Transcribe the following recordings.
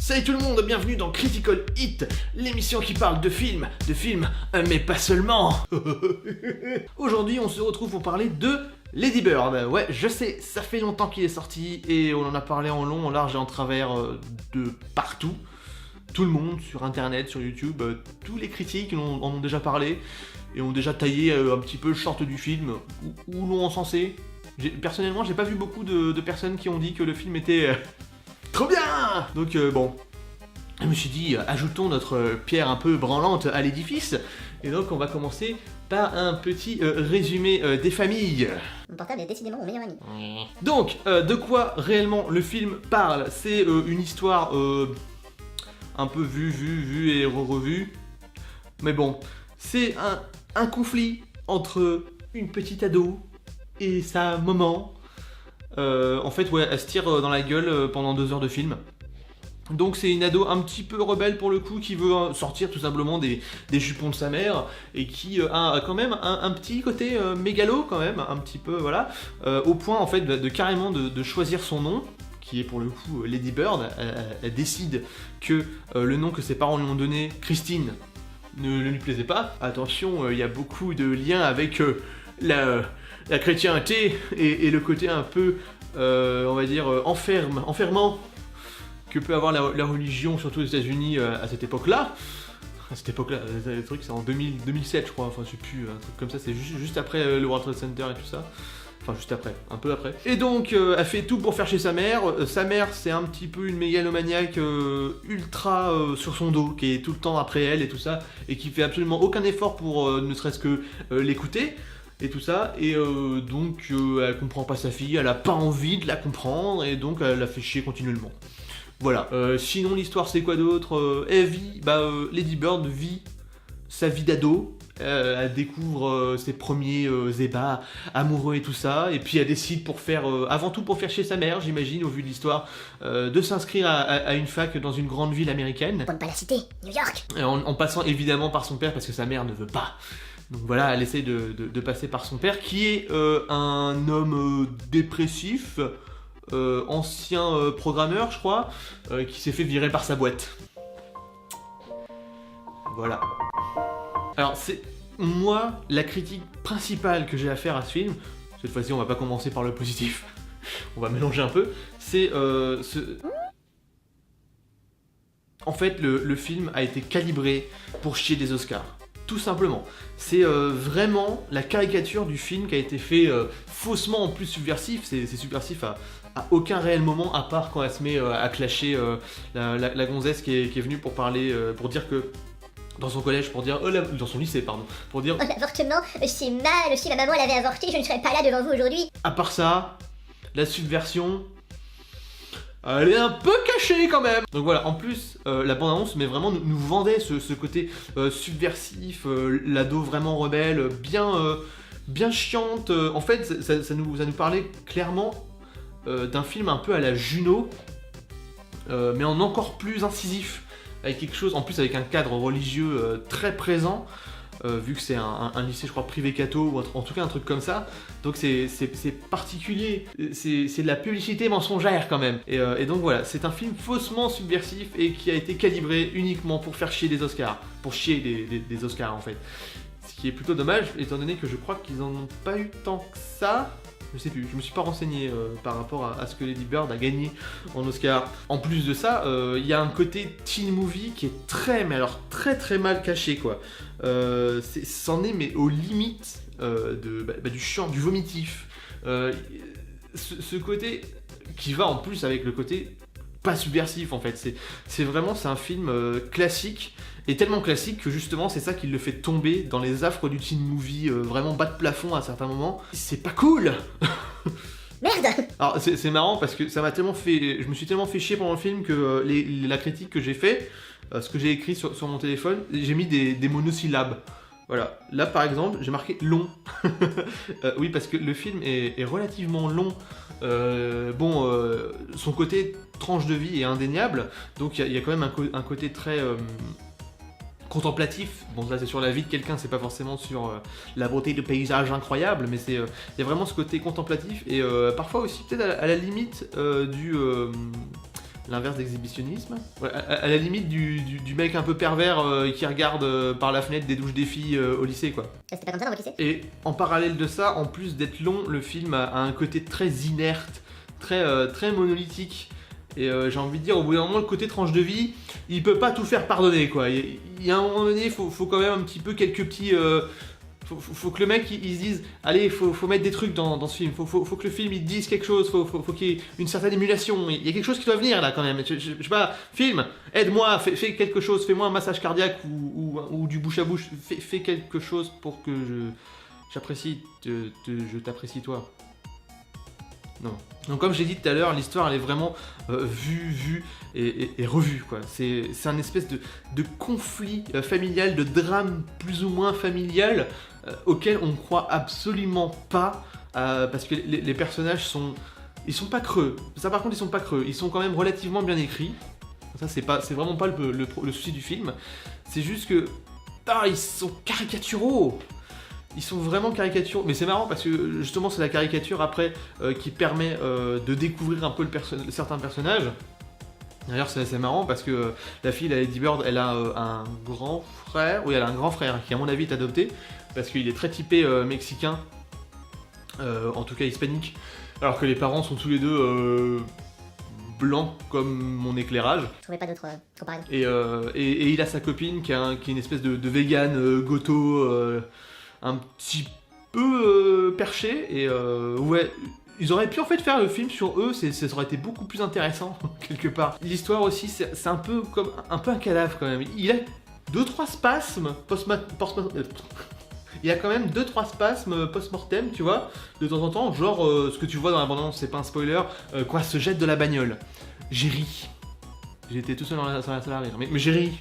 Salut tout le monde, bienvenue dans Critical Hit, l'émission qui parle de films, mais pas seulement. Aujourd'hui, on se retrouve pour parler de Lady Bird. Ouais, je sais, ça fait longtemps qu'il est sorti et on en a parlé en long, en large et en travers de partout. Tout le monde, sur internet, sur YouTube, tous les critiques en ont déjà parlé et ont déjà taillé un petit peu le short du film, ou l'ont encensé. Personnellement, j'ai pas vu beaucoup de personnes qui ont dit que le film était trop bien. Donc bon, je me suis dit, ajoutons notre pierre un peu branlante à l'édifice. Et donc on va commencer par un petit résumé des familles. Mon portable est décidément mon meilleur ami. Donc, de quoi réellement le film parle? C'est une histoire un peu vue et revue. Mais bon, c'est un conflit entre une petite ado et sa maman. En fait, ouais, elle se tire dans la gueule pendant 2 heures de film. Donc c'est une ado un petit peu rebelle pour le coup, qui veut sortir tout simplement des jupons de sa mère, et qui a quand même un petit côté mégalo quand même, un petit peu, voilà, au point en fait de carrément de choisir son nom, qui est pour le coup Lady Bird. Elle décide que le nom que ses parents lui ont donné, Christine, ne lui plaisait pas. Attention, il y a beaucoup de liens avec la chrétienté et le côté un peu, on va dire, enfermant que peut avoir la religion, surtout aux États-Unis à cette époque-là. À cette époque-là, le truc c'est en 2007 je crois, enfin je sais plus, un truc comme ça, c'est juste après le World Trade Center et tout ça. Enfin juste après, un peu après. Et donc elle fait tout pour faire chez sa mère. Sa mère c'est un petit peu une mégalomaniaque ultra sur son dos, qui est tout le temps après elle et tout ça, et qui fait absolument aucun effort pour ne serait-ce que l'écouter. Et tout ça, et donc elle comprend pas sa fille, elle a pas envie de la comprendre, et donc elle la fait chier continuellement. Voilà, sinon l'histoire c'est quoi d'autre? Lady Bird vit sa vie d'ado, elle découvre ses premiers ébats amoureux et tout ça, et puis elle décide avant tout pour faire chez sa mère, j'imagine, au vu de l'histoire, de s'inscrire à une fac dans une grande ville américaine. Pour ne pas la citer, New York. En passant évidemment par son père, parce que sa mère ne veut pas. Donc voilà, elle essaie de passer par son père, qui est un homme dépressif, ancien programmeur, je crois, qui s'est fait virer par sa boîte. Voilà. Alors c'est moi la critique principale que j'ai à faire à ce film. Cette fois-ci, on va pas commencer par le positif. On va mélanger un peu. C'est En fait, le film a été calibré pour chier des Oscars. Tout simplement. C'est vraiment la caricature du film qui a été fait faussement, en plus subversif. C'est subversif à aucun réel moment, à part quand elle se met à clasher la gonzesse qui est venue pour parler, pour dire que dans son collège, pour dire, dans son lycée, pardon, pour dire, Oh, l'avortement, c'est mal, si ma maman l'avait avorté, je ne serais pas là devant vous aujourd'hui. à part ça, la subversion, elle est un peu cachée quand même. Donc voilà, en plus, la bande-annonce nous vendait ce côté subversif, l'ado vraiment rebelle, bien chiante. En fait, ça nous parlait clairement d'un film un peu à la Juno, mais en encore plus incisif, avec quelque chose, en plus avec un cadre religieux très présent. Vu que c'est un lycée, je crois, privé catho, ou en tout cas un truc comme ça. Donc c'est particulier, c'est de la publicité mensongère quand même. Et donc voilà, c'est un film faussement subversif et qui a été calibré uniquement pour faire chier des Oscars. Pour chier des Oscars en fait. Ce qui est plutôt dommage, étant donné que je crois qu'ils en ont pas eu tant que ça. Je sais plus, je me suis pas renseigné par rapport à ce que Lady Bird a gagné en Oscar. En plus de ça, il y a un côté teen movie qui est très mal caché quoi. C'en est mais aux limites du chiant, du vomitif. Ce côté qui va en plus avec le côté pas subversif en fait. C'est un film classique. Et tellement classique que justement c'est ça qui le fait tomber dans les affres du teen movie, vraiment bas de plafond à certains moments. C'est pas cool. Merde. Alors c'est marrant parce que ça m'a tellement fait, je me suis tellement fait chier pendant le film que la critique que j'ai fait, ce que j'ai écrit sur mon téléphone, j'ai mis des monosyllabes. Voilà, là par exemple j'ai marqué long. Oui, parce que le film est relativement long. Son côté tranche de vie est indéniable, donc il y a quand même un côté très contemplatif. Bon, là c'est sur la vie de quelqu'un, c'est pas forcément sur la beauté de paysages incroyables, mais il y a vraiment ce côté contemplatif et parfois aussi peut-être à la limite l'inverse d'exhibitionnisme. Ouais, à la limite du mec un peu pervers qui regarde par la fenêtre des douches des filles au lycée, quoi. C'était pas comme ça dans votre lycée? Et en parallèle de ça, en plus d'être long, le film a un côté très inerte, très monolithique. Et j'ai envie de dire, au bout d'un moment, le côté tranche de vie, il peut pas tout faire pardonner, quoi. Il y a un moment donné, faut quand même un petit peu quelques petits... faut que le mec il se dise, allez, faut mettre des trucs dans ce film, faut que le film il dise quelque chose, faut qu'il y ait une certaine émulation, il y a quelque chose qui doit venir là quand même. Je sais pas, film, aide-moi, fais quelque chose, fais-moi un massage cardiaque ou du bouche à bouche, fais quelque chose pour que j'apprécie, je t'apprécie toi. Non. Donc comme j'ai dit tout à l'heure, l'histoire elle est vraiment vue et revue, quoi. C'est un espèce de conflit familial, de drame plus ou moins familial auquel on ne croit absolument pas parce que les personnages ils sont pas creux. Ça par contre ils sont pas creux, ils sont quand même relativement bien écrits. Ça c'est vraiment pas le souci du film. C'est juste que ils sont caricaturaux. Ils sont vraiment caricaturaux, mais c'est marrant parce que justement c'est la caricature après qui permet de découvrir un peu certains personnages. D'ailleurs c'est marrant parce que la fille, la Lady Bird, elle a un grand frère, oui elle a un grand frère qui à mon avis est adopté parce qu'il est très typé mexicain, en tout cas hispanique, alors que les parents sont tous les deux blancs comme mon éclairage. Je trouvais pas d'autres comparaisons. Et il a sa copine qui est une espèce de vegan goto. Un petit peu perché et ouais, ils auraient pu en fait faire le film sur eux, ça aurait été beaucoup plus intéressant quelque part. L'histoire aussi c'est un peu comme un cadavre quand même. Il a 2-3 spasmes il y a quand même 2-3 spasmes post-mortem, tu vois, de temps en temps, genre ce que tu vois dans la bande-annonce, c'est pas un spoiler, quoi, se jette de la bagnole. J'ai ri. J'étais tout seul dans la salle à rire, mais j'ai ri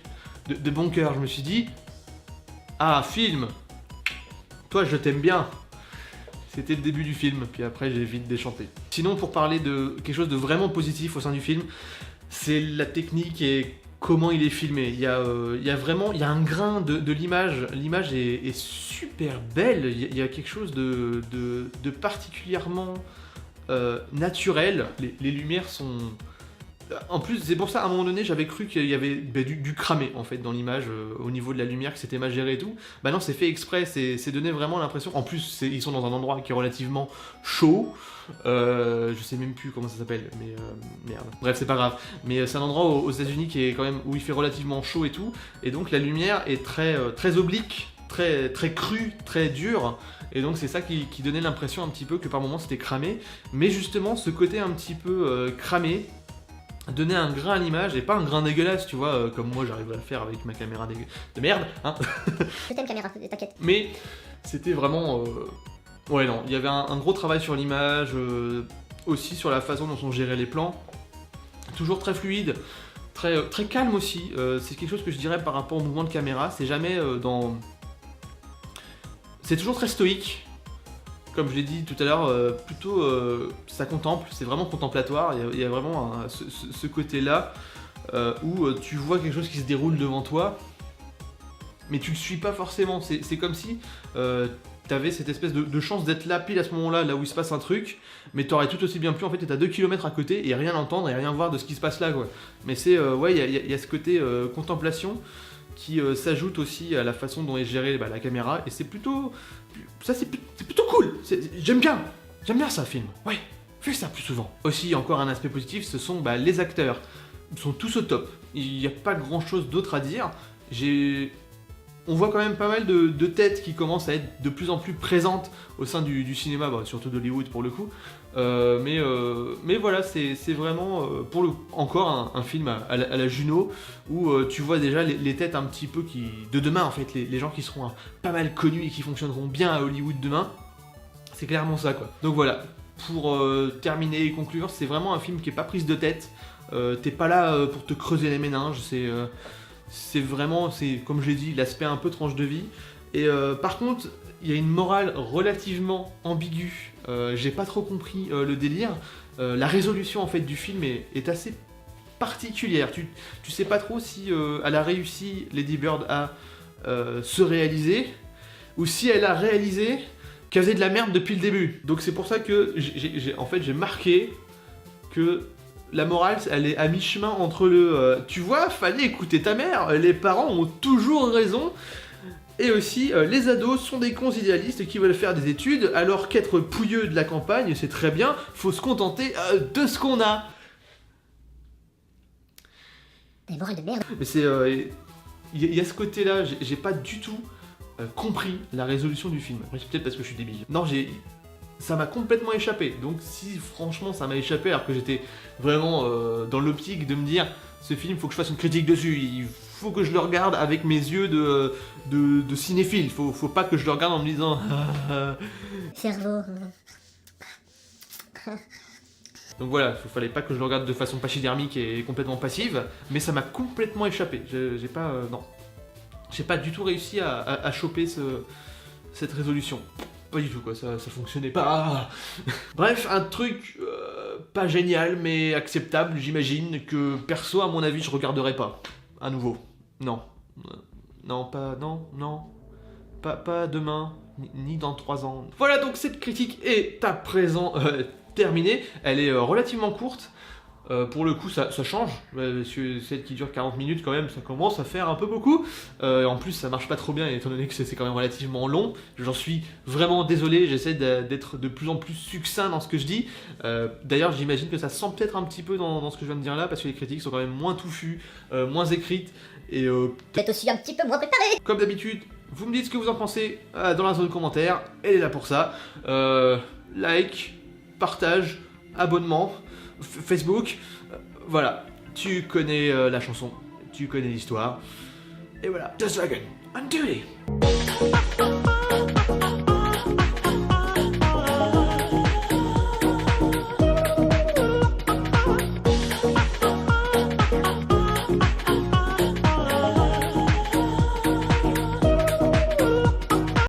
de bon cœur. Je me suis dit, ah, film. Toi, je t'aime bien. C'était le début du film, puis après j'ai vite déchanté. Sinon, pour parler de quelque chose de vraiment positif au sein du film, c'est la technique et comment il est filmé. Il y a un grain de l'image. L'image est super belle. Il y a quelque chose de particulièrement naturel. Les lumières sont... En plus, c'est pour ça, à un moment donné, j'avais cru qu'il y avait du cramé, en fait, dans l'image, au niveau de la lumière, que c'était mal géré et tout. Bah non, c'est fait exprès, c'est donné vraiment l'impression... En plus, ils sont dans un endroit qui est relativement chaud. Je sais même plus comment ça s'appelle, mais merde. Bref, c'est pas grave. Mais c'est un endroit aux États-Unis qui est quand même où il fait relativement chaud et tout. Et donc, la lumière est très oblique, très crue, très dure. Et donc c'est ça qui donnait l'impression un petit peu que par moments c'était cramé. Mais justement, ce côté un petit peu cramé donner un grain à l'image et pas un grain dégueulasse, tu vois, comme moi j'arrive à le faire avec ma caméra de merde, hein. Je t'aime caméra, t'inquiète. Mais c'était vraiment... Ouais non, il y avait un gros travail sur l'image, aussi sur la façon dont sont gérés les plans. Toujours très fluide, très calme aussi, c'est quelque chose que je dirais par rapport au mouvement de caméra, c'est jamais dans... C'est toujours très stoïque. Comme je l'ai dit tout à l'heure, plutôt ça contemple, c'est vraiment contemplatoire, il y a vraiment ce côté-là où tu vois quelque chose qui se déroule devant toi, mais tu le suis pas forcément, c'est comme si t'avais cette espèce de chance d'être là pile à ce moment-là, là où il se passe un truc, mais t'aurais tout aussi bien pu en fait être à 2 km à côté et rien entendre et rien voir de ce qui se passe là, quoi. Mais c'est, ouais, il y a ce côté contemplation qui s'ajoute aussi à la façon dont est gérée la caméra, et c'est plutôt... Ça c'est plutôt cool, j'aime bien ça, film, ouais, fais ça plus souvent. Aussi, encore un aspect positif, ce sont les acteurs, ils sont tous au top, il n'y a pas grand chose d'autre à dire. On voit quand même pas mal de têtes qui commencent à être de plus en plus présentes au sein du cinéma, surtout d'Hollywood pour le coup. Mais voilà, c'est vraiment encore un film à la Juno où tu vois déjà les têtes un petit peu de demain en fait, les gens qui seront pas mal connus et qui fonctionneront bien à Hollywood demain. C'est clairement ça, quoi. Donc voilà, pour terminer et conclure, c'est vraiment un film qui est pas prise de tête. T'es pas là pour te creuser les méninges, c'est vraiment, comme je l'ai dit, l'aspect un peu tranche de vie. Et par contre, il y a une morale relativement ambiguë. J'ai pas trop compris le délire. La résolution en fait du film est assez particulière. Tu sais pas trop si elle a réussi, Lady Bird, à se réaliser, ou si elle a réalisé qu'elle faisait de la merde depuis le début. Donc c'est pour ça que j'ai marqué que La morale, elle est à mi-chemin entre le tu vois, fallait écouter ta mère, les parents ont toujours raison, et aussi les ados sont des cons idéalistes qui veulent faire des études, alors qu'être pouilleux de la campagne, c'est très bien, faut se contenter de ce qu'on a. Des morales de merde. Mais c'est. Il y a ce côté-là, j'ai pas du tout compris la résolution du film. Après, c'est peut-être parce que je suis débile. Non, ça m'a complètement échappé. Donc, si franchement ça m'a échappé, alors que j'étais vraiment dans l'optique de me dire ce film, faut que je fasse une critique dessus, il faut que je le regarde avec mes yeux de cinéphile. Faut pas que je le regarde en me disant. Cerveau. Donc voilà, il fallait pas que je le regarde de façon pachydermique et complètement passive, mais ça m'a complètement échappé. J'ai pas. Non. J'ai pas du tout réussi à choper cette résolution. Pas du tout, quoi, ça fonctionnait pas. Bref, un truc pas génial, mais acceptable, j'imagine, que perso, à mon avis, je regarderai pas. À nouveau. Non. Non, pas. Non. Pas demain, ni dans 3 ans. Voilà, donc cette critique est à présent terminée. Elle est relativement courte. Pour le coup, ça change. Celle qui dure 40 minutes, quand même, ça commence à faire un peu beaucoup. En plus, ça marche pas trop bien, étant donné que c'est quand même relativement long. J'en suis vraiment désolé. J'essaie d'être de plus en plus succinct dans ce que je dis. D'ailleurs, j'imagine que ça sent peut-être un petit peu dans ce que je viens de dire là, parce que les critiques sont quand même moins touffues, moins écrites, et Peut-être aussi un petit peu moins préparé. comme d'habitude, vous me dites ce que vous en pensez dans la zone commentaire. Elle est là pour ça. Like, partage, abonnement. Facebook, voilà, tu connais la chanson, tu connais l'histoire, et voilà, just like an unduly.